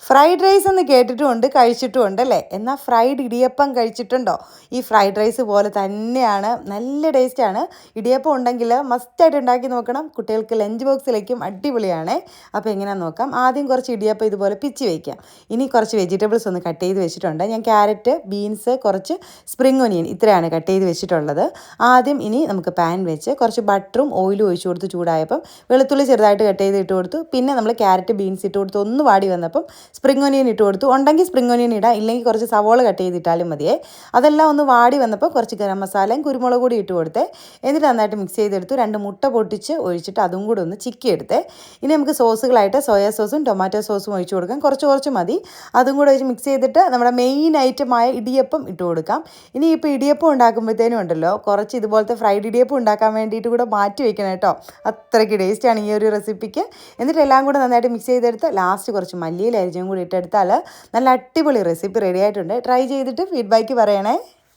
Fried rice എന്ന് കേട്ടിട്ടുമുണ്ട് കഴിച്ചിട്ടുമുണ്ട് അല്ലേ? എന്നാൽ ഫ്രൈഡ് ഇടിയപ്പം കഴിച്ചിട്ടുണ്ടോ? ഈ ഫ്രൈഡ് റൈസ് പോലെ തന്നെയാണ്, നല്ല ടേസ്റ്റാണ്. ഇടിയപ്പം ഉണ്ടെങ്കിൽ മസ്റ്റായിട്ട് ഉണ്ടാക്കി നോക്കണം. കുട്ടികൾക്ക് ലഞ്ച് ബോക്സിലേക്കും അടിപൊളിയാണ്. അപ്പോൾ എങ്ങനെയാണെന്ന് നോക്കാം. ആദ്യം കുറച്ച് ഇടിയപ്പം ഇതുപോലെ പിച്ചി വയ്ക്കാം. ഇനി കുറച്ച് വെജിറ്റബിൾസ് ഒന്ന് കട്ട് ചെയ്ത് വെച്ചിട്ടുണ്ട്. ഞാൻ ക്യാരറ്റ്, ബീൻസ്, കുറച്ച് സ്പ്രിംഗ് ഒനിയൻ ഇത്രയാണ് കട്ട് ചെയ്ത് വെച്ചിട്ടുള്ളത്. ആദ്യം ഇനി നമുക്ക് പാൻ വെച്ച് കുറച്ച് ബട്ടറും ഓയിലും ഒഴിച്ചു കൊടുത്ത് ചൂടായപ്പം വെളുത്തുള്ളി ചെറുതായിട്ട് കട്ട് ചെയ്ത് ഇട്ട് കൊടുത്തു. പിന്നെ നമ്മൾ ക്യാരറ്റ്, ബീൻസ് ഇട്ട് കൊടുത്ത് ഒന്ന് വാടി വന്നപ്പം സ്പ്രിംഗ് ഒനിയൻ ഇട്ട് കൊടുത്തു. ഉണ്ടെങ്കിൽ സ്പ്രിംഗ് ഒനിയൻ ഇടാം, ഇല്ലെങ്കിൽ കുറച്ച് സവോള കട്ട് ചെയ്തിട്ടാലും മതിയേ. അതെല്ലാം ഒന്ന് വാടി വന്നപ്പോൾ കുറച്ച് ഗരം മസാലയും കുരുമുളക് കൂടി ഇട്ട് കൊടുത്തേ. എന്നിട്ട് നന്നായിട്ട് മിക്സ് ചെയ്തെടുത്തു. 2 മുട്ട പൊട്ടിച്ച് ഒഴിച്ചിട്ട് അതും കൂടെ ഒന്ന് ചിക്കി എടുത്തേ. ഇനി നമുക്ക് സോസുകളായിട്ട് സോയാ സോസും ടൊമാറ്റോ സോസും ഒഴിച്ച് കൊടുക്കാം. കുറച്ച് മതി. അതും കൂടെ ഒഴിച്ച് മിക്സ് ചെയ്തിട്ട് നമ്മുടെ മെയിൻ ഐറ്റമായ ഇടിയപ്പം ഇട്ട് കൊടുക്കാം. ഇനി ഇപ്പോൾ ഇടിയപ്പം ഉണ്ടാക്കുമ്പോഴത്തേനും ഉണ്ടല്ലോ, കുറച്ച് ഇതുപോലത്തെ ഫ്രൈഡ് ഇടിയപ്പം ഉണ്ടാക്കാൻ വേണ്ടിയിട്ട് കൂടെ മാറ്റി വെക്കണം കേട്ടോ. അത്രയ്ക്ക് ടേസ്റ്റാണ് ഈ ഒരു റെസിപ്പിക്ക്. എന്നിട്ട് എല്ലാം കൂടെ നന്നായിട്ട് മിക്സ് ചെയ്തെടുത്ത് ലാസ്റ്റ് കുറച്ച് മല്ലിയില അരിഞ്ഞും കൂടി ഇട്ടെടുത്താൽ നല്ല അടിപൊളി റെസിപ്പി റെഡി ആയിട്ടുണ്ട്. ട്രൈ ചെയ്തിട്ട് ഫീഡ്ബാക്ക് പറയണേ.